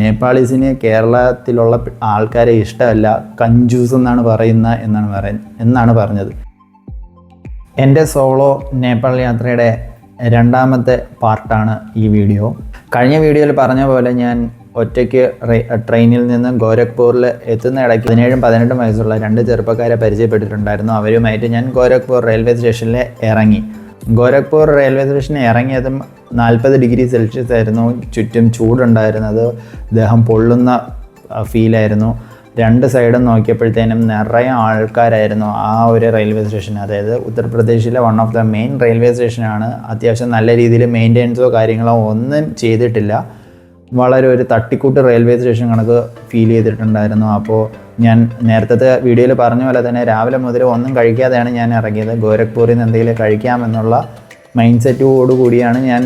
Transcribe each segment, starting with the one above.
നേപ്പാളീസിന് കേരളത്തിലുള്ള ആൾക്കാരെ ഇഷ്ടമല്ല, കഞ്ചൂസ് എന്നാണ് പറഞ്ഞത്. എൻ്റെ സോളോ നേപ്പാൾ യാത്രയുടെ രണ്ടാമത്തെ പാർട്ടാണ് ഈ വീഡിയോ. കഴിഞ്ഞ വീഡിയോയിൽ പറഞ്ഞ പോലെ ഞാൻ ഒറ്റയ്ക്ക് ട്രെയിനിൽ നിന്ന് ഗോരഖ്പൂരിൽ എത്തുന്ന ഇടയ്ക്ക് 17-18 വയസ്സുള്ള 2 ചെറുപ്പക്കാരെ പരിചയപ്പെട്ടിട്ടുണ്ടായിരുന്നു. അവരുമായിട്ട് ഞാൻ ഗോരഖ്പൂർ റെയിൽവേ സ്റ്റേഷനിൽ ഇറങ്ങി. ഗോരഖ്പൂർ റെയിൽവേ സ്റ്റേഷനിൽ ഇറങ്ങിയതും 40 ഡിഗ്രി സെൽഷ്യസ് ആയിരുന്നു, ചുറ്റും ചൂടുണ്ടായിരുന്നത്, ദേഹം പൊള്ളുന്ന ഫീലായിരുന്നു. 2 സൈഡും നോക്കിയപ്പോഴത്തേനും നിറയെ ആൾക്കാരായിരുന്നു ആ ഒരു റെയിൽവേ സ്റ്റേഷൻ. അതായത് ഉത്തർപ്രദേശിലെ one of the main railway സ്റ്റേഷനാണ്. അത്യാവശ്യം നല്ല രീതിയിൽ മെയിൻ്റെനൻസോ കാര്യങ്ങളോ ഒന്നും ചെയ്തിട്ടില്ല. വളരെ ഒരു തട്ടിക്കൂട്ട് റെയിൽവേ സ്റ്റേഷൻ കണക്ക് ഫീൽ ചെയ്തിട്ടുണ്ടായിരുന്നു. അപ്പോൾ ഞാൻ നേരത്തെ വീഡിയോയിൽ പറഞ്ഞ പോലെ തന്നെ രാവിലെ മുതൽ ഒന്നും കഴിക്കാതെയാണ് ഞാൻ ഇറങ്ങിയത്. ഗോരഖ്പൂരിൽ നിന്ന് എന്തെങ്കിലും കഴിക്കാമെന്നുള്ള മൈൻഡ് സെറ്റോടു കൂടിയാണ് ഞാൻ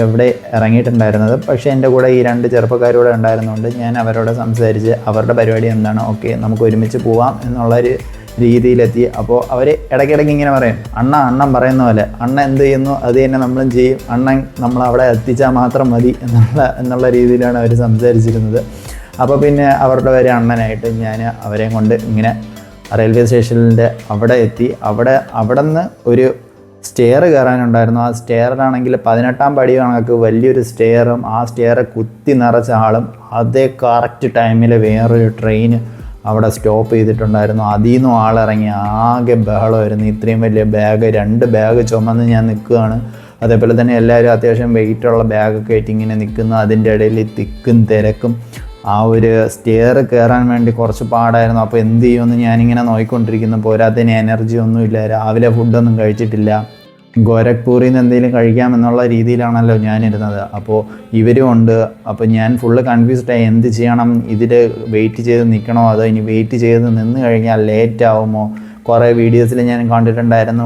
ഇവിടെ ഇറങ്ങിയിട്ടുണ്ടായിരുന്നത്. പക്ഷേ എൻ്റെ കൂടെ ഈ 2 ചെറുപ്പക്കാരൂടെ ഉണ്ടായിരുന്നുകൊണ്ട് ഞാൻ അവരോട് സംസാരിച്ച് അവരുടെ പരിപാടി എന്താണ്, ഓക്കെ നമുക്ക് ഒരുമിച്ച് പോവാം എന്നുള്ളൊരു രീതിയിലെത്തി. അപ്പോൾ അവർ ഇടയ്ക്കിടയ്ക്ക് ഇങ്ങനെ പറയും, അണ്ണൻ പറയുന്ന പോലെ അണ്ണൻ എന്ത് ചെയ്യുന്നു അത് തന്നെ നമ്മളും ചെയ്യും, അണ്ണൻ നമ്മളവിടെ എത്തിച്ചാൽ മാത്രം മതി എന്നുള്ള രീതിയിലാണ് അവർ സംസാരിച്ചിരുന്നത്. അപ്പോൾ പിന്നെ അവരുടെ വരെ അണ്ണനായിട്ട് ഞാൻ അവരെയും കൊണ്ട് ഇങ്ങനെ റെയിൽവേ സ്റ്റേഷനിൻ്റെ അവിടെ എത്തി. അവിടെ നിന്ന് ഒരു സ്റ്റെയർ കയറാനുണ്ടായിരുന്നു. ആ സ്റ്റെയറിലാണെങ്കിൽ 18ാം പടി കണക്ക് വലിയൊരു സ്റ്റെയറും ആ സ്റ്റെയർ കുത്തി നിറച്ച ആളും അതേ കറക്റ്റ് ടൈമിൽ വേറൊരു ട്രെയിൻ അവിടെ സ്റ്റോപ്പ് ചെയ്തിട്ടുണ്ടായിരുന്നു. അതിൽ നിന്നും ആളിറങ്ങി ആകെ ബഹളമായിരുന്നു. ഇത്രയും വലിയ ബാഗ് 2 ബാഗ് ചുമന്ന് ഞാൻ നിൽക്കുകയാണ്. അതേപോലെ തന്നെ എല്ലാവരും അത്യാവശ്യം വെയിറ്റുള്ള ബാഗൊക്കെ ആയിട്ട് ഇങ്ങനെ നിൽക്കുന്നു. അതിൻ്റെ ഇടയിൽ തിക്കും തിരക്കും. ആ ഒരു സ്റ്റെയർ കയറാൻ വേണ്ടി കുറച്ച് പാടായിരുന്നു. അപ്പോൾ എന്ത് ചെയ്യുമെന്ന് ഞാനിങ്ങനെ നോക്കിക്കൊണ്ടിരിക്കുന്നു. പോരാത്തതിന് എനർജി ഒന്നുമില്ല, രാവിലെ ഫുഡൊന്നും കഴിച്ചിട്ടില്ല. ഗോരഖ്പൂരിൽ നിന്ന് എന്തെങ്കിലും കഴിക്കാമെന്നുള്ള രീതിയിലാണല്ലോ ഞാനിരുന്നത്. അപ്പോൾ ഇവരും ഉണ്ട്. അപ്പോൾ ഞാൻ ഫുള്ള് കൺഫ്യൂസ്ഡായി, എന്ത് ചെയ്യണം, ഇതിൽ വെയിറ്റ് ചെയ്ത് നിൽക്കണോ അതോ ഇനി വെയിറ്റ് ചെയ്ത് നിന്ന് കഴിഞ്ഞാൽ ലേറ്റ് ആവുമോ. കുറേ വീഡിയോസിൽ ഞാൻ കണ്ടിട്ടുണ്ടായിരുന്നു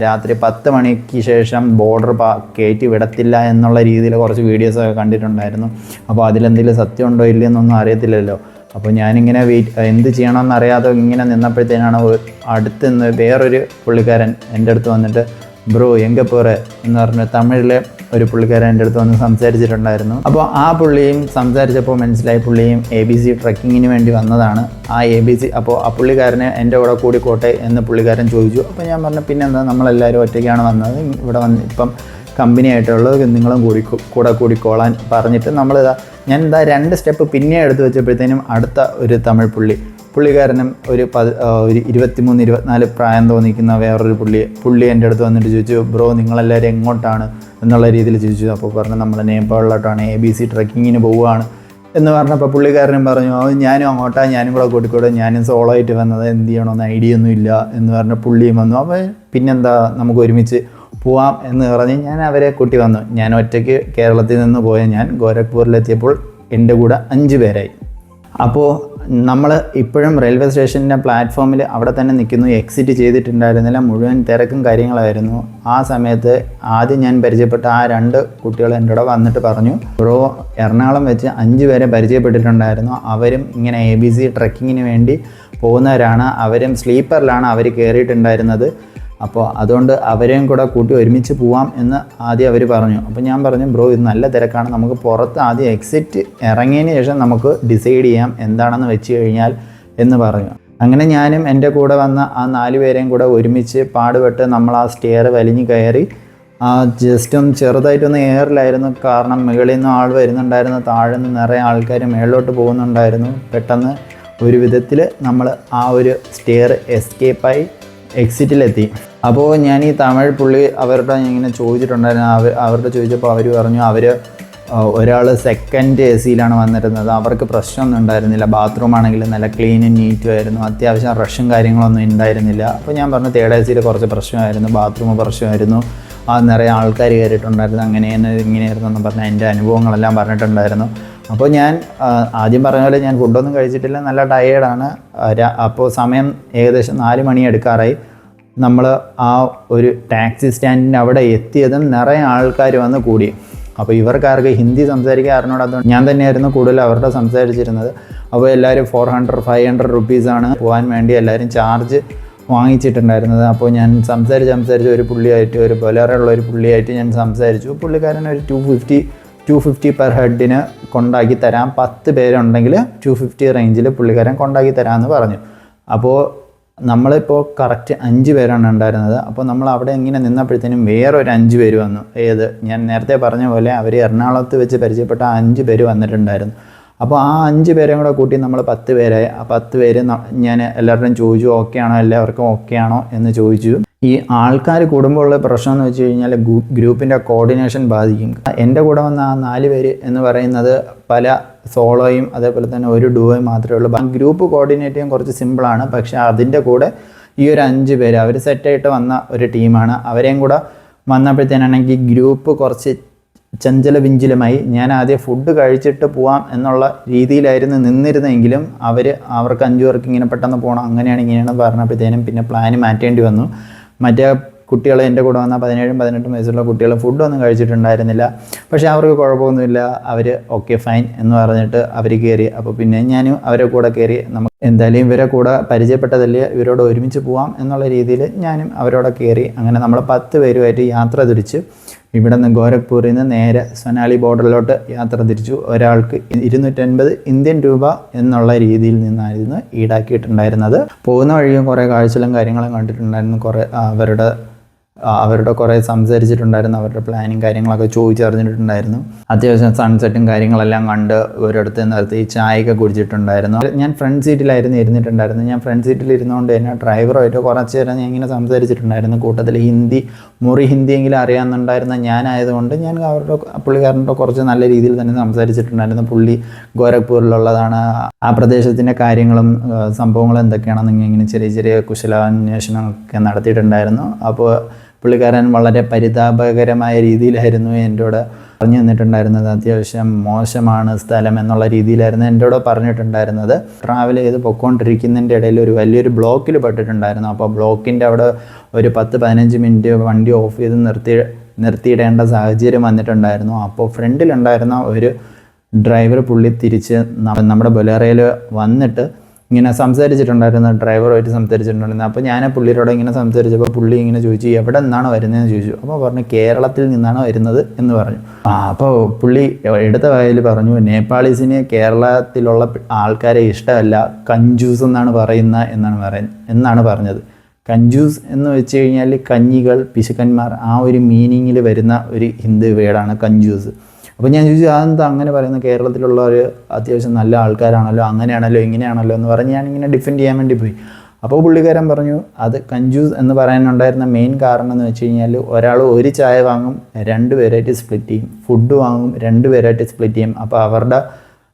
രാത്രി 10 മണിക്ക് ശേഷം ബോർഡർ കയറ്റി വിടത്തില്ല എന്നുള്ള രീതിയിൽ കുറച്ച് വീഡിയോസൊക്കെ കണ്ടിട്ടുണ്ടായിരുന്നു. അപ്പോൾ അതിലെന്തെങ്കിലും സത്യം ഉണ്ടോ ഇല്ലയെന്നൊന്നും അറിയത്തില്ലല്ലോ. അപ്പോൾ ഞാനിങ്ങനെ എന്ത് ചെയ്യണമെന്ന് അറിയാതെ ഇങ്ങനെ നിന്നപ്പോഴത്തേനാണ് അടുത്ത് നിന്ന് വേറൊരു പുള്ളിക്കാരൻ എൻ്റെ അടുത്ത് വന്നിട്ട് ബ്രോ എങ്ക പോറെ എന്ന് പറഞ്ഞ് തമിഴിലെ ഒരു പുള്ളിക്കാരൻ എൻ്റെ അടുത്ത് വന്ന് സംസാരിച്ചിട്ടുണ്ടായിരുന്നു. അപ്പോൾ ആ പുള്ളിയും സംസാരിച്ചപ്പോൾ മനസ്സിലായി പുള്ളിയും ABC ട്രക്കിങ്ങിന് വേണ്ടി വന്നതാണ്. ആ ABC അപ്പോൾ ആ പുള്ളിക്കാരനെ എൻ്റെ കൂടെ കൂടിക്കോട്ടെ എന്ന് പുള്ളിക്കാരൻ ചോദിച്ചു. അപ്പോൾ ഞാൻ പറഞ്ഞു പിന്നെന്താ, നമ്മളെല്ലാവരും ഒറ്റയ്ക്കാണ് വന്നത്, ഇവിടെ വന്ന് ഇപ്പം കമ്പനി ആയിട്ടുള്ളത് നിങ്ങളും കൂടിക്കോളാൻ പറഞ്ഞിട്ട് ഞാൻ 2 സ്റ്റെപ്പ് പിന്നെ എടുത്ത് വെച്ചപ്പോഴത്തേനും അടുത്ത ഒരു തമിഴ് പുള്ളിക്കാരനും ഒരു 23-24 പ്രായം തോന്നിക്കുന്ന വേറൊരു പുള്ളി എൻ്റെ അടുത്ത് വന്നിട്ട് ചോദിച്ചു, ബ്രോ നിങ്ങളെല്ലാവരും എങ്ങോട്ടാണ് എന്നുള്ള രീതിയിൽ ചോദിച്ചു. അപ്പോൾ പറഞ്ഞു നമ്മൾ നേപ്പാളിലോട്ടാണ്, ABC ട്രക്കിങ്ങിന് പോവുകയാണ് എന്ന് പറഞ്ഞപ്പോൾ പുള്ളിക്കാരനും പറഞ്ഞു ഞാനും അങ്ങോട്ടാണ്, ഞാനും കൂടെ കൂട്ടിക്കൂടെ, ഞാനും സോളോ ആയിട്ട് വന്നത്, എന്ത് ചെയ്യണമെന്ന് ഐഡിയ ഒന്നും ഇല്ല എന്ന് പറഞ്ഞ പുള്ളിയും വന്നു. അപ്പോൾ പിന്നെന്താ നമുക്ക് ഒരുമിച്ച് പോവാം എന്ന് പറഞ്ഞ് ഞാൻ അവരെ കൂട്ടി വന്നു. ഞാൻ ഒറ്റയ്ക്ക് കേരളത്തിൽ നിന്ന് പോയ ഞാൻ ഗോരഖ്പൂരിലെത്തിയപ്പോൾ എൻ്റെ കൂടെ 5 പേരായി. അപ്പോൾ നമ്മൾ ഇപ്പോഴും റെയിൽവേ സ്റ്റേഷൻ്റെ പ്ലാറ്റ്ഫോമിൽ അവിടെ തന്നെ നിൽക്കുന്നു. എക്സിറ്റ് ചെയ്തിട്ടുണ്ടായിരുന്നില്ല, മുഴുവൻ തിരക്കും കാര്യങ്ങളായിരുന്നു. ആ സമയത്ത് ആദ്യം ഞാൻ പരിചയപ്പെട്ട ആ 2 കുട്ടികൾ എൻ്റെ കൂടെ വന്നിട്ട് പറഞ്ഞു, ബ്രോ എറണാകുളം വെച്ച് 5 പേരെ പരിചയപ്പെട്ടിട്ടുണ്ടായിരുന്നു, അവരും ഇങ്ങനെ ABC ട്രക്കിങ്ങിന് വേണ്ടി പോകുന്നവരാണ്, അവരും സ്ലീപ്പറിലാണ് അവർ കയറിയിട്ടുണ്ടായിരുന്നത്, അപ്പോൾ അതുകൊണ്ട് അവരെയും കൂടെ കൂട്ടി ഒരുമിച്ച് പോവാം എന്ന് ആദ്യം അവർ പറഞ്ഞു. അപ്പോൾ ഞാൻ പറഞ്ഞു ബ്രോ ഇത് നല്ല തിരക്കാണ്, നമുക്ക് പുറത്ത് ആദ്യം എക്സിറ്റ് ഇറങ്ങിയതിന് ശേഷം നമുക്ക് ഡിസൈഡ് ചെയ്യാം എന്താണെന്ന് വെച്ച് കഴിഞ്ഞാൽ എന്ന് പറഞ്ഞു. അങ്ങനെ ഞാനും എൻ്റെ കൂടെ വന്ന ആ 4 പേരെയും കൂടെ ഒരുമിച്ച് പാടുപെട്ട് നമ്മൾ ആ സ്റ്റെയർ വലിഞ്ഞ് കയറി. ജസ്റ്റ് ഒന്ന് ചെറുതായിട്ടൊന്ന് എയറിലായിരുന്നു, കാരണം മുകളിൽ നിന്ന് ആൾ വരുന്നുണ്ടായിരുന്നു, താഴെ നിന്ന് നിറയെ ആൾക്കാർ മേളിലോട്ട് പോകുന്നുണ്ടായിരുന്നു. പെട്ടെന്ന് ഒരു വിധത്തിൽ നമ്മൾ ആ ഒരു സ്റ്റെയർ എസ്കേപ്പായി എക്സിറ്റിലെത്തി. അപ്പോൾ ഞാൻ ഈ തമിഴ് പുള്ളി അവരുടെ ഇങ്ങനെ ചോദിച്ചിട്ടുണ്ടായിരുന്നു. അവരുടെ ചോദിച്ചപ്പോൾ അവർ പറഞ്ഞു ഒരാൾ സെക്കൻഡ് AC-യിലാണ് വന്നിരുന്നത്, അവർക്ക് പ്രശ്നമൊന്നും ഉണ്ടായിരുന്നില്ല, ബാത്റൂം ആണെങ്കിൽ നല്ല ക്ലീനും നീറ്റും ആയിരുന്നു, അത്യാവശ്യം റഷും കാര്യങ്ങളൊന്നും ഉണ്ടായിരുന്നില്ല. അപ്പോൾ ഞാൻ പറഞ്ഞു തേർഡ് AC-യിൽ കുറച്ച് പ്രശ്നമായിരുന്നു, ബാത്റൂം പ്രശ്നമായിരുന്നു, നിറയെ ആൾക്കാർ കയറിയിട്ടുണ്ടായിരുന്നു, ഇങ്ങനെയായിരുന്നു എന്ന് പറഞ്ഞാൽ എൻ്റെ അനുഭവങ്ങളെല്ലാം പറഞ്ഞിട്ടുണ്ടായിരുന്നു. അപ്പോൾ ഞാൻ ആദ്യം പറഞ്ഞ പോലെ ഞാൻ ഫുഡൊന്നും കഴിച്ചിട്ടില്ല, നല്ല ടയേർഡാണ്. അപ്പോൾ സമയം ഏകദേശം 4 മണി എടുക്കാറായി. നമ്മൾ ആ ഒരു ടാക്സി സ്റ്റാൻഡിൻ്റെ അവിടെ എത്തിയതും നിറയെ ആൾക്കാർ വന്ന് കൂടി. അപ്പോൾ ഇവർക്കാർക്ക് ഹിന്ദി സംസാരിക്കാൻ അറിഞ്ഞൂടാത്തതുകൊണ്ട് ഞാൻ തന്നെയായിരുന്നു കൂടുതൽ അവരുടെ സംസാരിച്ചിരുന്നത്. അപ്പോൾ എല്ലാവരും 400-500 റുപ്പീസാണ് പോകാൻ വേണ്ടി എല്ലാവരും ചാർജ് വാങ്ങിച്ചിട്ടുണ്ടായിരുന്നത്. അപ്പോൾ ഞാൻ സംസാരിച്ച് ഒരു പുള്ളിയായിട്ട്, ഒരു ബൊലേറോ ഉള്ള ഒരു പുള്ളിയായിട്ട് ഞാൻ സംസാരിച്ചു. പുള്ളിക്കാരൻ ഒരു 250 250 പെർ ഹെഡിന് കൊണ്ടാക്കി തരാം, 10 പേരുണ്ടെങ്കിൽ 250 റേഞ്ചിൽ പുള്ളിക്കാരൻ കൊണ്ടാക്കി തരാമെന്ന് പറഞ്ഞു. അപ്പോൾ നമ്മളിപ്പോൾ കറക്റ്റ് 5 പേരാണ് ഉണ്ടായിരുന്നത്. അപ്പോൾ നമ്മൾ അവിടെ ഇങ്ങനെ നിന്നപ്പോഴത്തേനും വേറൊരു 5 പേര് വന്നു. ഞാൻ നേരത്തെ പറഞ്ഞ പോലെ അവർ എറണാകുളത്ത് വെച്ച് പരിചയപ്പെട്ട 5 പേര് വന്നിട്ടുണ്ടായിരുന്നു. അപ്പോൾ ആ 5 പേരെയും കൂടെ കൂട്ടി നമ്മൾ 10 പേരായി. ആ 10 പേര് ഞാൻ എല്ലാവരുടെയും ചോദിച്ചു, ഓക്കെ ആണോ, എല്ലാവർക്കും ഓക്കെ ആണോ എന്ന് ചോദിച്ചു. ഈ ആൾക്കാർ കൂടുമ്പോഴുള്ള പ്രശ്നം എന്ന് വെച്ച് കഴിഞ്ഞാൽ ഗ്രൂപ്പിൻ്റെ കോർഡിനേഷൻ ബാധിക്കും. എൻ്റെ കൂടെ വന്ന ആ 4 പേര് എന്ന് പറയുന്നത് പല സോളോയും അതേപോലെ തന്നെ ഒരു ഡുവോയും മാത്രമേ ഉള്ളൂ. ഗ്രൂപ്പ് കോർഡിനേറ്റ് ചെയ്യാൻ കുറച്ച് സിമ്പിളാണ്. പക്ഷേ അതിൻ്റെ കൂടെ ഈ ഒരു 5 പേര് അവർ സെറ്റായിട്ട് വന്ന ഒരു ടീമാണ്. അവരെയും കൂടെ വന്നപ്പോഴത്തേനാണെങ്കിൽ ഗ്രൂപ്പ് കുറച്ച് ചഞ്ചല വിഞ്ചലമായി. ഞാൻ ആദ്യം ഫുഡ് കഴിച്ചിട്ട് പോവാം എന്നുള്ള രീതിയിലായിരുന്നു നിന്നിരുന്നെങ്കിലും അവർക്ക് 5 പേർക്ക് ഇങ്ങനെ പെട്ടെന്ന് പോകണം, അങ്ങനെയാണ് ഇങ്ങനെയാണ് പറഞ്ഞപ്പോഴത്തേനും പിന്നെ പ്ലാന് മാറ്റേണ്ടി വന്നു. മറ്റേ കുട്ടികൾ എൻ്റെ കൂടെ വന്ന 17-18 വയസ്സുള്ള കുട്ടികൾ ഫുഡൊന്നും കഴിച്ചിട്ടുണ്ടായിരുന്നില്ല. പക്ഷേ അവർക്ക് കുഴപ്പമൊന്നുമില്ല, അവർ ഓക്കെ ഫൈൻ എന്ന് പറഞ്ഞിട്ട് അവർ കയറി. അപ്പോൾ പിന്നെ ഞാനും അവരെ കൂടെ കയറി. നമുക്ക് എന്തായാലും ഇവരെ കൂടെ പരിചയപ്പെട്ടതല്ലേ, ഇവരോട് ഒരുമിച്ച് പോവാം എന്നുള്ള രീതിയിൽ ഞാനും അവരോടെ കയറി. അങ്ങനെ നമ്മൾ 10 പേരുമായിട്ട് യാത്ര തിരിച്ച് ഇവിടെ നിന്ന് ഗോരഖ്പൂരിൽ നിന്ന് നേരെ സൊനാലി ബോർഡറിലോട്ട് യാത്ര തിരിച്ചു. ഒരാൾക്ക് 250 ഇന്ത്യൻ രൂപ എന്നുള്ള രീതിയിൽ നിന്നായിരുന്നു ഈടാക്കിയിട്ടുണ്ടായിരുന്നത്. പോകുന്ന വഴിയും കുറേ കാഴ്ചകളും കാര്യങ്ങളും കണ്ടിട്ടുണ്ടായിരുന്നു. അവരുടെ കുറേ സംസാരിച്ചിട്ടുണ്ടായിരുന്നു. അവരുടെ പ്ലാനിങ് കാര്യങ്ങളൊക്കെ ചോദിച്ചറിഞ്ഞിട്ടുണ്ടായിരുന്നു. അത്യാവശ്യം സൺസെറ്റും കാര്യങ്ങളെല്ലാം കണ്ട് ഒരിടത്ത് നിർത്തി ചായയൊക്കെ കുടിച്ചിട്ടുണ്ടായിരുന്നു. ഞാൻ ഫ്രണ്ട് സീറ്റിലായിരുന്നു ഇരുന്നിട്ടുണ്ടായിരുന്നു. ഞാൻ ഫ്രണ്ട് സീറ്റിൽ ഇരുന്നുകൊണ്ട് തന്നെ ഡ്രൈവറുമായിട്ട് കുറച്ച് നേരം ഞാൻ ഇങ്ങനെ സംസാരിച്ചിട്ടുണ്ടായിരുന്നു. കൂട്ടത്തിൽ ഹിന്ദിയെങ്കിലും അറിയാമെന്നുണ്ടായിരുന്ന ഞാനായതുകൊണ്ട് ഞാൻ പുള്ളിക്കാരൻ്റെ കുറച്ച് നല്ല രീതിയിൽ തന്നെ സംസാരിച്ചിട്ടുണ്ടായിരുന്നു. പുള്ളി ഗോരഖ്പൂരിലുള്ളതാണ്, ആ പ്രദേശത്തിൻ്റെ കാര്യങ്ങളും സംഭവങ്ങളും എന്തൊക്കെയാണെന്ന് ഇങ്ങനെ ചെറിയ ചെറിയ കുശലാന്വേഷണമൊക്കെ നടത്തിയിട്ടുണ്ടായിരുന്നു. അപ്പോൾ പുള്ളിക്കാരൻ വളരെ പരിതാപകരമായ രീതിയിലായിരുന്നു എന്നോട് പറഞ്ഞു തന്നിട്ടുണ്ടായിരുന്നത്. അത്യാവശ്യം മോശമാണ് സ്ഥലം എന്നുള്ള രീതിയിലായിരുന്നു എന്നോട് പറഞ്ഞിട്ടുണ്ടായിരുന്നത്. ട്രാവൽ ചെയ്ത് പൊയ്ക്കൊണ്ടിരിക്കുന്നതിൻ്റെ ഇടയിൽ ഒരു വലിയൊരു ബ്ലോക്കിൽ പെട്ടിട്ടുണ്ടായിരുന്നു. അപ്പോൾ ബ്ലോക്കിൻ്റെ അവിടെ ഒരു 10-15 മിനിറ്റ് വണ്ടി ഓഫ് ചെയ്ത് നിർത്തിയിടേണ്ട സാഹചര്യം വന്നിട്ടുണ്ടായിരുന്നു. അപ്പോൾ ഫ്രണ്ടിലുണ്ടായിരുന്ന ഒരു ഡ്രൈവർ പുള്ളി തിരിച്ച് നമ്മുടെ ബൊലേറോയിൽ വന്നിട്ട് ഇങ്ങനെ സംസാരിച്ചിട്ടുണ്ടായിരുന്നു, ഡ്രൈവറുമായിട്ട് സംസാരിച്ചിട്ടുണ്ടായിരുന്നു. അപ്പോൾ ഞാൻ പുള്ളിയോട് ഇങ്ങനെ സംസാരിച്ചപ്പോൾ പുള്ളി ഇങ്ങനെ ചോദിച്ചു, എവിടെ നിന്നാണ് വരുന്നതെന്ന് ചോദിച്ചു. അപ്പോൾ പറഞ്ഞു കേരളത്തിൽ നിന്നാണ് വരുന്നത് എന്ന് പറഞ്ഞു. അപ്പോൾ പുള്ളി എടുത്ത വായിൽ പറഞ്ഞു, നേപ്പാളീസിന് കേരളത്തിലുള്ള ആൾക്കാരെ ഇഷ്ടമല്ല, കഞ്ചൂസ് എന്നാണ് പറഞ്ഞത്. കഞ്ചൂസ് എന്ന് വെച്ച് കഴിഞ്ഞാൽ കഞ്ഞികൾ, പിശുക്കന്മാർ, ആ ഒരു മീനിങ്ങിൽ വരുന്ന ഒരു ഹിന്ദു വേർഡാണ് കഞ്ചൂസ്. അപ്പോൾ ഞാൻ ചോദിച്ചു, അതെന്താ അങ്ങനെ പറയുന്നത്, കേരളത്തിലുള്ളവർ അത്യാവശ്യം നല്ല ആൾക്കാരാണല്ലോ, അങ്ങനെയാണല്ലോ ഇങ്ങനെയാണല്ലോ എന്ന് പറഞ്ഞ് ഞാനിങ്ങനെ ഡിഫെൻഡ് ചെയ്യാൻ വേണ്ടി പോയി. അപ്പോൾ പുള്ളിക്കാരൻ പറഞ്ഞു, അത് കഞ്ചൂസ് എന്ന് പറയാനുണ്ടായിരുന്ന മെയിൻ കാരണം എന്ന് വെച്ച് കഴിഞ്ഞാൽ ഒരാൾ ഒരു ചായ വാങ്ങും 2 പേരായിട്ട് സ്പ്ലിറ്റ് ചെയ്യും, ഫുഡ് വാങ്ങും 2 പേരായിട്ട് സ്പ്ലിറ്റ് ചെയ്യും. അപ്പോൾ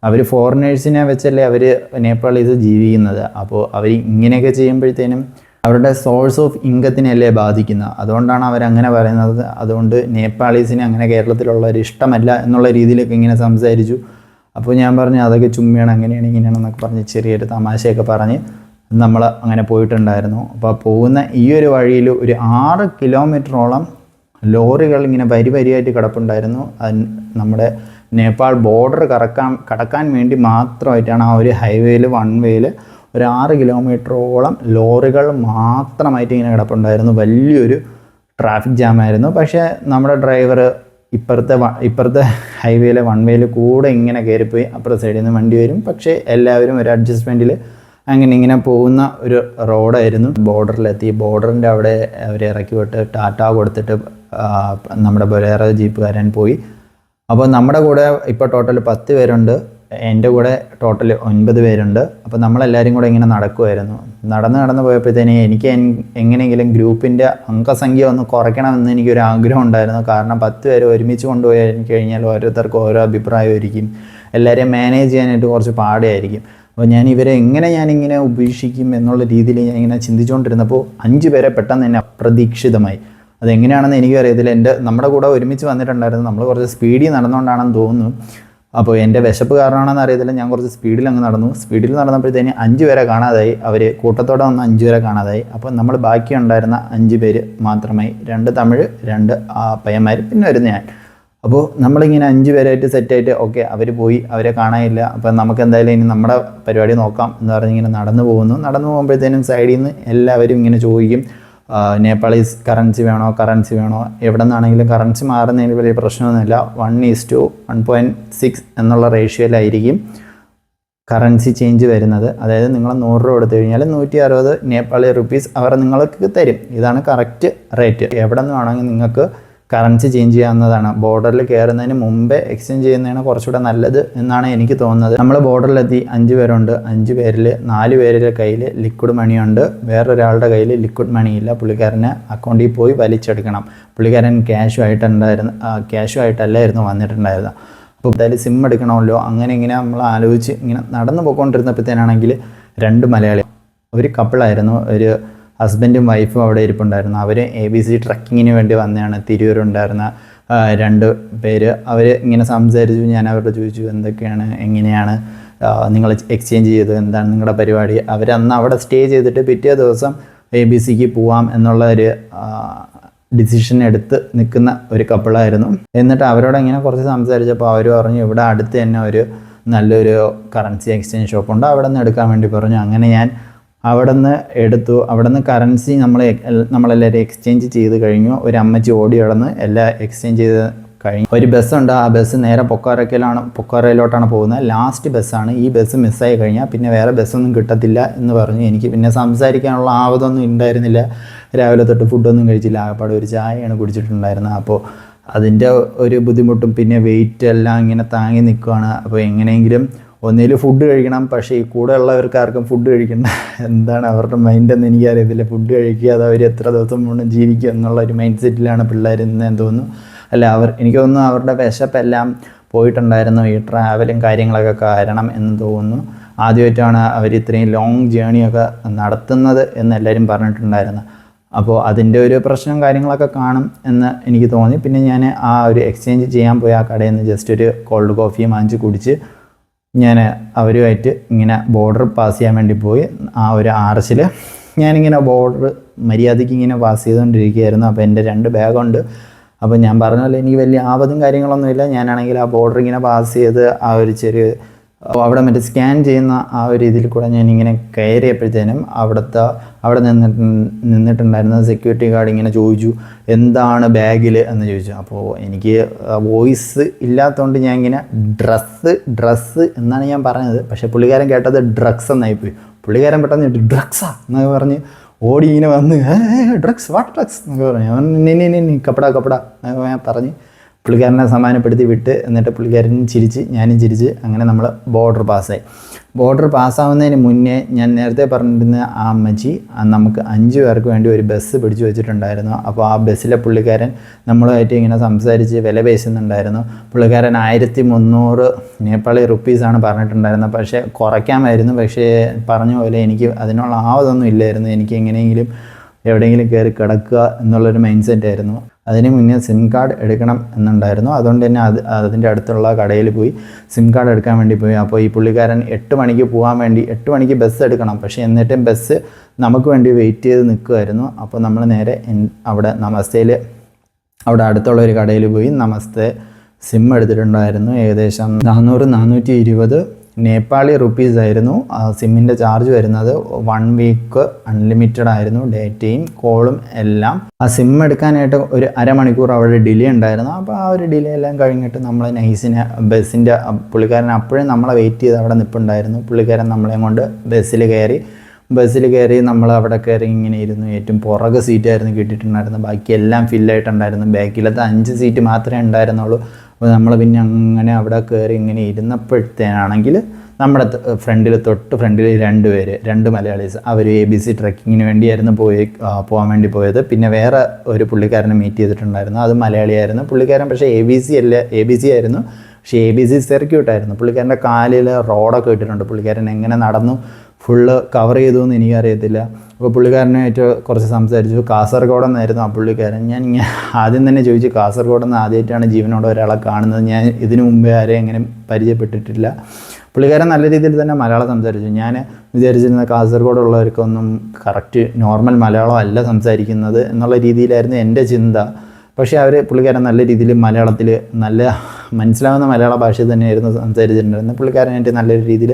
അവർ ഫോറിനേഴ്സിനെ വെച്ചല്ലേ അവർ നേപ്പാളീസ് ജീവിക്കുന്നത്. അപ്പോൾ അവർ ഇങ്ങനെയൊക്കെ ചെയ്യുമ്പോഴത്തേനും അവരുടെ സോഴ്സ് ഓഫ് ഇൻകത്തിനെയല്ലേ ബാധിക്കുന്നത്. അതുകൊണ്ടാണ് അവരങ്ങനെ പറയുന്നത്. അതുകൊണ്ട് നേപ്പാളീസിനെ അങ്ങനെ കേരളത്തിലുള്ളവർ ഇഷ്ടമല്ല എന്നുള്ള രീതിയിലൊക്കെ ഇങ്ങനെ സംസാരിച്ചു. അപ്പോൾ ഞാൻ പറഞ്ഞു അതൊക്കെ ചുമ്മയാണ്, അങ്ങനെയാണ് ഇങ്ങനെയാണെന്നൊക്കെ പറഞ്ഞ് ചെറിയൊരു തമാശയൊക്കെ പറഞ്ഞ് നമ്മൾ അങ്ങനെ പോയിട്ടുണ്ടായിരുന്നു. അപ്പോൾ പോകുന്ന ഈ ഒരു വഴിയിൽ ഒരു 6 കിലോമീറ്ററോളം ലോറികൾ ഇങ്ങനെ വരിയായിട്ട് കിടപ്പുണ്ടായിരുന്നു. നമ്മുടെ നേപ്പാൾ ബോർഡർ കടക്കാൻ വേണ്ടി മാത്രമായിട്ടാണ് ആ ഒരു ഹൈവേയിൽ വൺ വേയിൽ ഒരു 6 കിലോമീറ്ററോളം ലോറികൾ മാത്രമായിട്ട് ഇങ്ങനെ കിടപ്പുണ്ടായിരുന്നു. വലിയൊരു ട്രാഫിക് ജാമായിരുന്നു. പക്ഷേ നമ്മുടെ ഡ്രൈവർ ഇപ്പുറത്തെ ഹൈവേയിലെ വൺ വേയിൽ കൂടെ ഇങ്ങനെ കയറിപ്പോയി. അപ്പുറത്തെ സൈഡിൽ നിന്ന് വണ്ടി വരും. പക്ഷേ എല്ലാവരും ഒരു അഡ്ജസ്റ്റ്മെൻറ്റിൽ ഇങ്ങനെ പോകുന്ന ഒരു റോഡായിരുന്നു. ബോർഡറിലെത്തി. ബോർഡറിൻ്റെ അവിടെ അവർ ഇറക്കി വിട്ട് ടാറ്റ കൊടുത്തിട്ട് നമ്മുടെ ബൊലേറോ ജീപ്പുകാരൻ പോയി. അപ്പോൾ നമ്മുടെ കൂടെ ഇപ്പോൾ ടോട്ടൽ 10 പേരുണ്ട്. എൻ്റെ കൂടെ ടോട്ടൽ 9 പേരുണ്ട്. അപ്പോൾ നമ്മളെല്ലാവരും കൂടെ ഇങ്ങനെ നടക്കുമായിരുന്നു. നടന്ന് പോയപ്പോഴത്തേന് എനിക്ക് എങ്ങനെയെങ്കിലും ഗ്രൂപ്പിൻ്റെ അംഗസംഖ്യ ഒന്ന് കുറയ്ക്കണമെന്ന് എനിക്കൊരു ആഗ്രഹം ഉണ്ടായിരുന്നു. കാരണം 10 പേര് ഒരുമിച്ച് കൊണ്ടുപോയി കഴിഞ്ഞാൽ ഓരോരുത്തർക്കും ഓരോ അഭിപ്രായമായിരിക്കും. എല്ലാവരെയും മാനേജ് ചെയ്യാനായിട്ട് കുറച്ച് പാടായിരിക്കും. അപ്പോൾ ഞാനിങ്ങനെ ഉപേക്ഷിക്കും എന്നുള്ള രീതിയിൽ ഞാനിങ്ങനെ ചിന്തിച്ചുകൊണ്ടിരുന്നപ്പോൾ 5 പേരെ പെട്ടെന്ന് തന്നെ അപ്രതീക്ഷിതമായി. അതെങ്ങനെയാണെന്ന് എനിക്കും അറിയത്തില്ല. നമ്മുടെ കൂടെ ഒരുമിച്ച് വന്നിട്ടുണ്ടായിരുന്നു. നമ്മൾ കുറച്ച് സ്പീഡിൽ നടന്നുകൊണ്ടാണെന്ന് തോന്നുന്നു. അപ്പോൾ എൻ്റെ വിശപ്പ് കാരണമാണെന്ന് അറിയത്തില്ല, ഞാൻ കുറച്ച് സ്പീഡിൽ നടന്നപ്പോഴത്തേന് 5 പേരെ കാണാതായി. അവർ കൂട്ടത്തോടെ വന്ന 5 പേരെ കാണാതായി. അപ്പോൾ നമ്മൾ ബാക്കി ഉണ്ടായിരുന്ന 5 പേര് മാത്രമായി. 2 തമിഴ്, 2 പയ്യന്മാർ, പിന്നെ വരുന്ന ഞാൻ. അപ്പോൾ നമ്മളിങ്ങനെ 5 പേരായിട്ട് സെറ്റായിട്ട് ഓക്കെ അവർ പോയി, അവരെ കാണാനില്ല. അപ്പോൾ നമുക്ക് എന്തായാലും ഇനി നമ്മുടെ പരിപാടി നോക്കാം എന്ന് പറഞ്ഞിങ്ങനെ നടന്നു പോകുമ്പോഴത്തേനും സൈഡിൽ നിന്ന് എല്ലാവരും ഇങ്ങനെ ചോദിക്കും, നേപ്പാളീസ് കറൻസി വേണോ എവിടെ നിന്നാണെങ്കിലും കറൻസി മാറുന്നതിന് വലിയ പ്രശ്നമൊന്നുമില്ല. 1:1.6 എന്നുള്ള റേഷ്യോയിലായിരിക്കും കറൻസി ചേഞ്ച് വരുന്നത്. അതായത് നിങ്ങൾ 100 രൂപ കൊടുത്തു കഴിഞ്ഞാൽ 160 നേപ്പാളി റുപ്പീസ് അവർ നിങ്ങൾക്ക് തരും. ഇതാണ് കറക്റ്റ് റേറ്റ്. എവിടെ നിന്ന് വേണമെങ്കിൽ നിങ്ങൾക്ക് കറൻസി ചേഞ്ച് ചെയ്യാവുന്നതാണ്. ബോർഡറിൽ കയറുന്നതിന് മുമ്പേ എക്സ്ചേഞ്ച് ചെയ്യുന്നതാണ് കുറച്ചുകൂടെ നല്ലത് എന്നാണ് എനിക്ക് തോന്നുന്നത്. നമ്മൾ ബോർഡറിലെത്തി 5 പേരുണ്ട്. 5 പേരിൽ 4 പേരുടെ കയ്യിൽ ലിക്വിഡ് മണിയുണ്ട്, വേറൊരാളുടെ കയ്യിൽ ലിക്വിഡ് മണിയില്ല. പുള്ളിക്കാരന് അക്കൗണ്ടിൽ പോയി വലിച്ചെടുക്കണം. പുള്ളിക്കാരൻ ക്യാഷുമായിട്ടല്ലായിരുന്നു വന്നിട്ടുണ്ടായിരുന്നത്. അപ്പോൾ എന്തായാലും സിം എടുക്കണമല്ലോ. അങ്ങനെ ഇങ്ങനെ നമ്മൾ ആലോചിച്ച് ഇങ്ങനെ നടന്നു പോയിക്കൊണ്ടിരുന്നപ്പോഴത്തേനാണെങ്കിൽ 2 മലയാളി, ഒരു കപ്പിളായിരുന്നു, ഒരു ഹസ്ബൻഡും വൈഫും അവിടെ ഇരിപ്പുണ്ടായിരുന്നു. അവർ ABC ട്രക്കിങ്ങിന് വേണ്ടി വന്നതാണ്. തിരൂരുണ്ടായിരുന്ന 2 പേര്. അവർ ഇങ്ങനെ സംസാരിച്ചു. ഞാൻ അവരോട് ചോദിച്ചു എന്തൊക്കെയാണ്, എങ്ങനെയാണ് നിങ്ങൾ എക്സ്ചേഞ്ച് ചെയ്തത്, എന്താണ് നിങ്ങളുടെ പരിപാടി. അവരന്ന് അവിടെ സ്റ്റേ ചെയ്തിട്ട് പിറ്റേ ദിവസം ABCക്ക് പോവാം എന്നുള്ള ഒരു ഡിസിഷൻ എടുത്ത് നിൽക്കുന്ന ഒരു കപ്പിളായിരുന്നു. എന്നിട്ട് അവരോട് ഇങ്ങനെ കുറച്ച് സംസാരിച്ചപ്പോൾ അവർ പറഞ്ഞു ഇവിടെ അടുത്ത് തന്നെ ഒരു നല്ലൊരു കറൻസി എക്സ്ചേഞ്ച് ഷോപ്പുണ്ട്, അവിടെ നിന്ന് എടുക്കാൻ വേണ്ടി പറഞ്ഞു. അങ്ങനെ ഞാൻ അവിടെ നിന്ന് എടുത്തു. അവിടെ നിന്ന് കറൻസി നമ്മളെല്ലാവരും എക്സ്ചേഞ്ച് ചെയ്ത് കഴിഞ്ഞു. ഒരു അമ്മച്ചി ഓടി നടന്ന് എല്ലാം എക്സ്ചേഞ്ച് ചെയ്ത് കഴിഞ്ഞു. ഒരു ബസ്സുണ്ട്. ആ ബസ് നേരെ പൊക്കാറയിലോട്ടാണ് പോകുന്നത്. ലാസ്റ്റ് ബസ്സാണ്. ഈ ബസ് മിസ്സായി കഴിഞ്ഞാൽ പിന്നെ വേറെ ബസ്സൊന്നും കിട്ടത്തില്ല എന്ന് പറഞ്ഞു. എനിക്ക് പിന്നെ സംസാരിക്കാനുള്ള ആവതൊന്നും ഉണ്ടായിരുന്നില്ല. രാവിലെ തൊട്ട് ഫുഡൊന്നും കഴിച്ചില്ല. ആകപ്പാടെ ഒരു ചായയാണ് കുടിച്ചിട്ടുണ്ടായിരുന്നത്. അപ്പോൾ അതിൻ്റെ ഒരു ബുദ്ധിമുട്ടും പിന്നെ വെയിറ്റ് എല്ലാം ഇങ്ങനെ താങ്ങി നിൽക്കുകയാണ്. അപ്പോൾ എങ്ങനെയെങ്കിലും ഒന്നിൽ ഫുഡ് കഴിക്കണം. പക്ഷേ ഈ കൂടെ ഉള്ളവർക്ക് ആർക്കും ഫുഡ് കഴിക്കണ്ട. എന്താണ് അവരുടെ മൈൻഡെന്ന് എനിക്കറിയത്തില്ല. ഫുഡ് കഴിക്കാതെ അവർ എത്ര ദിവസം മുന്നേ ജീവിക്കുക എന്നുള്ള ഒരു മൈൻഡ് സെറ്റിലാണ് പിള്ളേർ എന്ന് തോന്നുന്നു. അല്ല, എനിക്ക് തോന്നുന്നു അവരുടെ വിശപ്പെല്ലാം പോയിട്ടുണ്ടായിരുന്നു ഈ ട്രാവലും കാര്യങ്ങളൊക്കെ കാരണം എന്ന് തോന്നുന്നു. ആദ്യമായിട്ടാണ് അവർ ഇത്രയും ലോങ് ജേണിയൊക്കെ നടത്തുന്നത് എന്ന് എല്ലാവരും പറഞ്ഞിട്ടുണ്ടായിരുന്നു. അപ്പോൾ അതിൻ്റെ ഒരു പ്രശ്നം കാര്യങ്ങളൊക്കെ കാണും എന്ന് എനിക്ക് തോന്നി. പിന്നെ ഞാൻ ആ ഒരു എക്സ്ചേഞ്ച് ചെയ്യാൻ പോയി ആ കടയിൽ നിന്ന് ജസ്റ്റ് ഒരു കോൾഡ് കോഫിയും വാങ്ങിച്ച് കുടിച്ച് ഞാൻ അവരുമായിട്ട് ഇങ്ങനെ ബോർഡർ പാസ് ചെയ്യാൻ വേണ്ടി പോയി. ആ ഒരു ആർച്ചിൽ ഞാനിങ്ങനെ ബോർഡർ മര്യാദയ്ക്ക് ഇങ്ങനെ പാസ് ചെയ്തുകൊണ്ടിരിക്കുകയായിരുന്നു. അപ്പോൾ എൻ്റെ 2 ബാഗുണ്ട്. അപ്പോൾ ഞാൻ പറഞ്ഞ പോലെ എനിക്ക് വലിയ ആപത്തും കാര്യങ്ങളൊന്നുമില്ല. ഞാനാണെങ്കിൽ ആ ബോർഡർ ഇങ്ങനെ പാസ് ചെയ്ത് ആ ഒരു ചെറിയ അവിടെ മറ്റേ സ്കാൻ ചെയ്യുന്ന ആ ഒരു ഇതിൽ കൂടെ ഞാനിങ്ങനെ കയറിയപ്പോഴത്തേനും അവിടെ നിന്നിട്ടുണ്ടായിരുന്ന സെക്യൂരിറ്റി ഗാർഡ് ഇങ്ങനെ ചോദിച്ചു എന്താണ് ബാഗിൽ എന്ന് ചോദിച്ചു. അപ്പോൾ എനിക്ക് വോയിസ് ഇല്ലാത്തതുകൊണ്ട് ഞാൻ ഇങ്ങനെ ഡ്രസ്സ് എന്നാണ് ഞാൻ പറഞ്ഞത്. പക്ഷേ പുള്ളിക്കാരൻ കേട്ടത് ഡ്രഗ്സ് എന്നായിപ്പോയി. പുള്ളിക്കാരൻ പെട്ടെന്ന് ഡ്രഗ്സാ എന്നൊക്കെ പറഞ്ഞ് ഓടി ഇങ്ങനെ വന്ന് ഡ്രഗ്സ് വാട്ട് ഡ്രഗ്സ് എന്നൊക്കെ പറഞ്ഞു. അവൻ കപ്പടാ എന്നൊക്കെ ഞാൻ പറഞ്ഞ് പുള്ളിക്കാരനെ സമാധാനപ്പെടുത്തി വിട്ട്. എന്നിട്ട് പുള്ളിക്കാരനും ചിരിച്ച് ഞാനും ചിരിച്ച് അങ്ങനെ നമ്മൾ ബോർഡർ പാസ്സായി. ബോർഡർ പാസ്സാവുന്നതിന് മുന്നേ ഞാൻ നേരത്തെ പറഞ്ഞിരുന്ന ആ അമ്മച്ചി നമുക്ക് 5 പേർക്ക് വേണ്ടി ഒരു ബസ് പിടിച്ചു വെച്ചിട്ടുണ്ടായിരുന്നു. അപ്പോൾ ആ ബസ്സിലെ പുള്ളിക്കാരൻ നമ്മളുമായിട്ട് ഇങ്ങനെ സംസാരിച്ച് വില പേശുന്നുണ്ടായിരുന്നു. പുള്ളിക്കാരൻ 1300 നേപ്പാളി റുപ്പീസാണ് പറഞ്ഞിട്ടുണ്ടായിരുന്നത്. പക്ഷേ കുറയ്ക്കാമായിരുന്നു. പക്ഷേ പറഞ്ഞ പോലെ എനിക്ക് അതിനുള്ള ആവതൊന്നും ഇല്ലായിരുന്നു. എനിക്ക് എങ്ങനെയെങ്കിലും എവിടെയെങ്കിലും കയറി കിടക്കുക എന്നുള്ളൊരു മൈൻഡ് സെറ്റായിരുന്നു. അതിന് മുന്നേ സിം കാർഡ് എടുക്കണം എന്നുണ്ടായിരുന്നു. അതുകൊണ്ട് തന്നെ അതിൻ്റെ അടുത്തുള്ള കടയിൽ പോയി സിം കാർഡ് എടുക്കാൻ വേണ്ടി പോയി. അപ്പോൾ ഈ പുള്ളിക്കാരൻ 8 മണിക്ക് പോകാൻ വേണ്ടി 8 മണിക്ക് ബസ് എടുക്കണം. പക്ഷേ എന്നിട്ടും ബസ് നമുക്ക് വേണ്ടി വെയിറ്റ് ചെയ്ത് നിൽക്കുമായിരുന്നു. അപ്പോൾ നമ്മൾ നേരെ അവിടെ നമസ്തയിൽ അവിടെ അടുത്തുള്ള ഒരു കടയിൽ പോയി നമസ്തേ സിം എടുത്തിട്ടുണ്ടായിരുന്നു. ഏകദേശം 420 നേപ്പാളി റുപ്പീസ് ആയിരുന്നു സിമ്മിൻ്റെ ചാർജ് വരുന്നത്. 1 വീക്ക് അൺലിമിറ്റഡ് ആയിരുന്നു, ഡേറ്റയും കോളും എല്ലാം. ആ സിം എടുക്കാനായിട്ട് ഒരു അരമണിക്കൂർ അവിടെ ഡിലേ ഉണ്ടായിരുന്നു. അപ്പോൾ ആ ഒരു ഡിലേ എല്ലാം കഴിഞ്ഞിട്ട് നമ്മൾ നൈസിന് ബസ്സിൻ്റെ പുള്ളിക്കാരൻ അപ്പോഴും നമ്മളെ വെയിറ്റ് ചെയ്ത് അവിടെ നിൽപ്പുണ്ടായിരുന്നു. പുള്ളിക്കാരൻ നമ്മളെയും കൊണ്ട് ബസ്സിൽ കയറി നമ്മൾ അവിടെ കയറി ഇങ്ങനെ ഇരുന്നു. ഏറ്റവും പുറകെ സീറ്റായിരുന്നു കിട്ടിയിട്ടുണ്ടായിരുന്നു. ബാക്കി എല്ലാം ഫില്ലായിട്ടുണ്ടായിരുന്നു. ബാക്കിലത്തെ 5 സീറ്റ് മാത്രമേ ഉണ്ടായിരുന്നുള്ളൂ. അപ്പോൾ നമ്മൾ പിന്നെ അങ്ങനെ അവിടെ കയറി ഇങ്ങനെ ഇരുന്നപ്പോഴത്തേനാണെങ്കിൽ നമ്മുടെ തൊട്ട് ഫ്രണ്ടിൽ 2 പേര്, 2 മലയാളീസ്. അവർ ABC ട്രക്കിങ്ങിന് വേണ്ടിയായിരുന്നു പോകാൻ വേണ്ടി പോയത്. പിന്നെ വേറെ ഒരു പുള്ളിക്കാരനെ മീറ്റ് ചെയ്തിട്ടുണ്ടായിരുന്നു. അത് മലയാളിയായിരുന്നു. പുള്ളിക്കാരൻ പക്ഷേ ABC ആയിരുന്നു. പക്ഷേ ABC സർക്യൂട്ടായിരുന്നു. പുള്ളിക്കാരൻ്റെ കാലിൽ റോഡൊക്കെ ഇട്ടിട്ടുണ്ട്. പുള്ളിക്കാരൻ എങ്ങനെ നടന്നു ഫുള്ള് കവർ ചെയ്തു എന്ന് എനിക്കറിയത്തില്ല. അപ്പോൾ പുള്ളിക്കാരനായിട്ട് കുറച്ച് സംസാരിച്ചു. കാസർഗോഡ് എന്നായിരുന്നു ആ പുള്ളിക്കാരൻ. ഞാൻ ആദ്യം തന്നെ ചോദിച്ചു കാസർഗോഡ് എന്ന് ആദ്യമായിട്ടാണ് ജീവനോടെ ഒരാളെ കാണുന്നത്. ഞാൻ ഇതിനു മുമ്പേ ആരെയും അങ്ങനെ പരിചയപ്പെട്ടിട്ടില്ല. പുള്ളിക്കാരൻ നല്ല രീതിയിൽ തന്നെ മലയാളം സംസാരിച്ചു. ഞാൻ വിചാരിച്ചിരുന്ന കാസർഗോഡുള്ളവർക്കൊന്നും കറക്റ്റ് നോർമൽ മലയാളം അല്ല സംസാരിക്കുന്നത് എന്നുള്ള രീതിയിലായിരുന്നു എൻ്റെ ചിന്ത. പക്ഷേ പുള്ളിക്കാരൻ നല്ല രീതിയിൽ മലയാളത്തിൽ നല്ല മനസ്സിലാവുന്ന മലയാള ഭാഷയിൽ തന്നെയായിരുന്നു സംസാരിച്ചിട്ടുണ്ടായിരുന്നത്. പുള്ളിക്കാരനായിട്ട് നല്ലൊരു രീതിയിൽ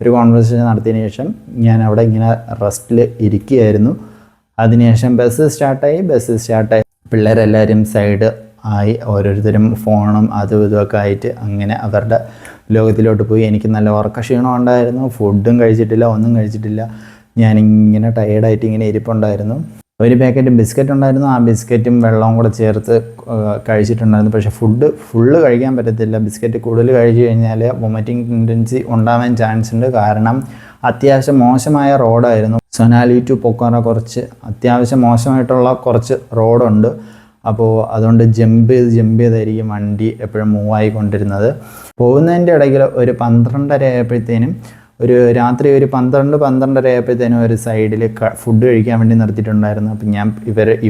ഒരു കോൺവെർസേഷൻ നടത്തിയതിന് ശേഷം ഞാൻ അവിടെ ഇങ്ങനെ റെസ്റ്റിൽ ഇരിക്കുകയായിരുന്നു. അതിനുശേഷം ബസ് സ്റ്റാർട്ടായി പിള്ളേരെല്ലാവരും സൈഡ് ആയി ഓരോരുത്തരും ഫോണും അതും ഇതുമൊക്കെ ആയിട്ട് അങ്ങനെ അവരുടെ ലോകത്തിലോട്ട് പോയി. എനിക്ക് നല്ല ഉറക്കക്ഷീണം ഉണ്ടായിരുന്നു, ഫുഡും കഴിച്ചിട്ടില്ല, ഒന്നും കഴിച്ചിട്ടില്ല. ഞാനിങ്ങനെ ടയേർഡായിട്ട് ഇങ്ങനെ ഇരിപ്പുണ്ടായിരുന്നു. ഒരു പാക്കറ്റ് ബിസ്ക്കറ്റ് ഉണ്ടായിരുന്നു, ആ ബിസ്ക്കറ്റും വെള്ളവും കൂടെ ചേർത്ത് കഴിച്ചിട്ടുണ്ടായിരുന്നു. പക്ഷേ ഫുള്ള് കഴിക്കാൻ പറ്റത്തില്ല. ബിസ്ക്കറ്റ് കൂടുതൽ കഴിച്ചു കഴിഞ്ഞാൽ വൊമിറ്റിംഗ് ടെൻഡൻസി ഉണ്ടാവാൻ ചാൻസ് ഉണ്ട്. കാരണം അത്യാവശ്യം മോശമായ റോഡായിരുന്നു. സൊനാലി ടു പൊക്കാറ കുറച്ച് അത്യാവശ്യം മോശമായിട്ടുള്ള കുറച്ച് റോഡുണ്ട്. അപ്പോൾ അതുകൊണ്ട് ജമ്പ് ചെയ്തായിരിക്കും വണ്ടി എപ്പോഴും മൂവ് ആയിക്കൊണ്ടിരുന്നത്. പോകുന്നതിൻ്റെ ഇടയ്ക്ക് ഒരു 12:30 ആയപ്പോഴത്തേനും രാത്രി ഒരു 12-12:30 ആയപ്പോഴത്തേനും ഒരു സൈഡിൽ ഫുഡ് കഴിക്കാൻ വേണ്ടി നിർത്തിയിട്ടുണ്ടായിരുന്നു. അപ്പം ഞാൻ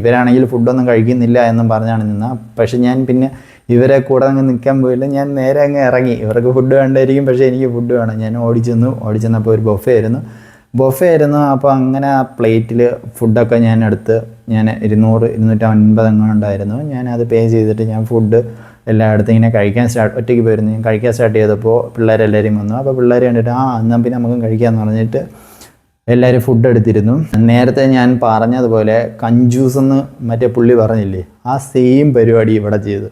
ഇവരാണെങ്കിൽ ഫുഡൊന്നും കഴിക്കുന്നില്ല എന്നും പറഞ്ഞാണ് നിന്നത്. പക്ഷേ ഞാൻ പിന്നെ ഇവരെ കൂടെ അങ്ങ് നിൽക്കാൻ പോയില്ല. ഞാൻ നേരെ അങ്ങ് ഇറങ്ങി. ഇവർക്ക് ഫുഡ് വേണ്ടായിരിക്കും, പക്ഷേ എനിക്ക് ഫുഡ് വേണം. ഞാൻ ഓടിച്ചെന്നപ്പോൾ ഒരു ബൊഫേ ആയിരുന്നു. അപ്പോൾ അങ്ങനെ ആ പ്ലേറ്റിൽ ഫുഡൊക്കെ ഞാൻ 200-250 എങ്ങാണ്ടായിരുന്നു. ഞാനത് പേ ചെയ്തിട്ട് ഞാൻ ഫുഡ് എല്ലായിടത്തും ഇങ്ങനെ ഒറ്റയ്ക്ക് പോയിരുന്നു. ഞാൻ കഴിക്കാൻ സ്റ്റാർട്ട് ചെയ്തപ്പോൾ പിള്ളേരെല്ലാവരും വന്നു. അപ്പോൾ പിള്ളേർ കണ്ടിട്ട് എന്നാൽ പിന്നെ നമുക്കും കഴിക്കാമെന്ന് പറഞ്ഞിട്ട് എല്ലാവരും ഫുഡ് എടുത്തിരുന്നു. നേരത്തെ ഞാൻ പറഞ്ഞതുപോലെ കഞ്ചൂസ് എന്ന് മറ്റേ പുള്ളി പറഞ്ഞില്ലേ, ആ സെയിം പരിപാടി ഇവിടെ ചെയ്തു.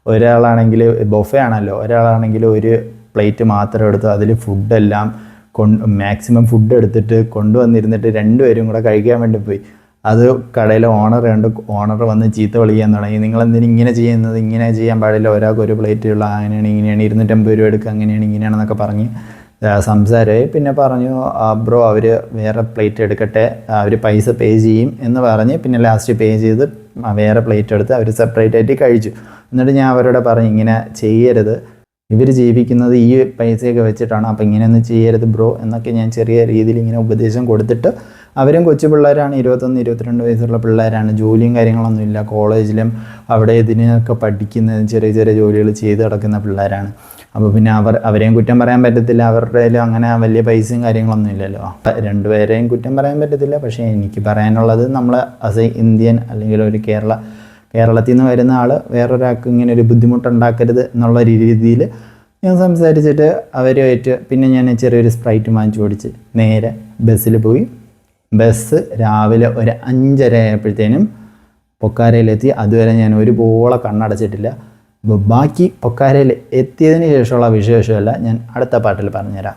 ഒരാളാണെങ്കിൽ ബൊഫേ ആണല്ലോ, ഒരാളാണെങ്കിൽ ഒരു പ്ലേറ്റ് മാത്രം എടുത്തു അതിൽ ഫുഡെല്ലാം മാക്സിമം ഫുഡ് എടുത്തിട്ട് കൊണ്ടുവന്നിരുന്നിട്ട് രണ്ടുപേരും കൂടെ കഴിക്കാൻ വേണ്ടി പോയി. അത് കടയിലെ ഓണർ വന്ന് ചീത്ത വിളിക്കാൻ തുടങ്ങി. നിങ്ങളെന്തിനും ഇങ്ങനെ ചെയ്യുന്നത്, ഇങ്ങനെ ചെയ്യാൻ പാടില്ല, ഒരാൾക്ക് ഒരു പ്ലേറ്റുള്ള, അങ്ങനെയാണ് ഇങ്ങനെയാണ്, 250 രൂപ എടുക്കുക, അങ്ങനെയാണ് ഇങ്ങനെയാണെന്നൊക്കെ പറഞ്ഞ് സംസാരമായി. പിന്നെ പറഞ്ഞു ബ്രോ അവർ വേറെ പ്ലേറ്റ് എടുക്കട്ടെ, അവർ പൈസ പേ ചെയ്യും എന്ന് പറഞ്ഞ് പിന്നെ ലാസ്റ്റ് പേ ചെയ്ത് വേറെ പ്ലേറ്റ് എടുത്ത് അവർ സെപ്പറേറ്റ് ആയിട്ട് കഴിച്ചു. എന്നിട്ട് ഞാൻ അവരോട് പറഞ്ഞു ഇങ്ങനെ ചെയ്യരുത്, ഇവർ ജീവിക്കുന്നത് ഈ പൈസയൊക്കെ വെച്ചിട്ടാണ്, അപ്പോൾ ഇങ്ങനെയൊന്നും ചെയ്യരുത് ബ്രോ എന്നൊക്കെ ഞാൻ ചെറിയ രീതിയിൽ ഇങ്ങനെ ഉപദേശം കൊടുത്തിട്ട്, അവരും കൊച്ചു പിള്ളേരാണ്, 21-22 വയസ്സുള്ള പിള്ളേരാണ്, ജോലിയും കാര്യങ്ങളൊന്നുമില്ല, കോളേജിലും അവിടെ ഇതിനൊക്കെ പഠിക്കുന്ന ചെറിയ ചെറിയ ജോലികൾ ചെയ്ത് കിടക്കുന്ന പിള്ളേരാണ്. അപ്പോൾ പിന്നെ അവരെയും കുറ്റം പറയാൻ പറ്റത്തില്ല, അവരുടെ കയ്യിലും അങ്ങനെ വലിയ പൈസയും കാര്യങ്ങളൊന്നും ഇല്ലല്ലോ. രണ്ടുപേരെയും കുറ്റം പറയാൻ പറ്റത്തില്ല. പക്ഷേ എനിക്ക് പറയാനുള്ളത്, നമ്മൾ ആസ് എ ഇന്ത്യൻ അല്ലെങ്കിൽ ഒരു കേരളത്തിൽ നിന്ന് വരുന്ന ആൾ വേറൊരാൾക്ക് ഇങ്ങനെ ഒരു ബുദ്ധിമുട്ടുണ്ടാക്കരുത് എന്നുള്ള രീതിയിൽ ഞാൻ സംസാരിച്ചിട്ട് അവരുമായിട്ട് പിന്നെ ഞാൻ ചെറിയൊരു സ്പ്രൈറ്റ് വാങ്ങിച്ചു ഓടിച്ച് നേരെ ബസ്സിൽ പോയി. ബസ് രാവിലെ ഒരു 5:30 ആയപ്പോഴത്തേനും പൊക്കാരയിലെത്തി. അതുവരെ ഞാൻ ഒരു പോള കണ്ണടച്ചിട്ടില്ല. ബാക്കി പൊക്കാരയിൽ എത്തിയതിന് ശേഷമുള്ള വിശേഷമല്ല ഞാൻ അടുത്ത പാട്ടിൽ പറഞ്ഞുതരാം.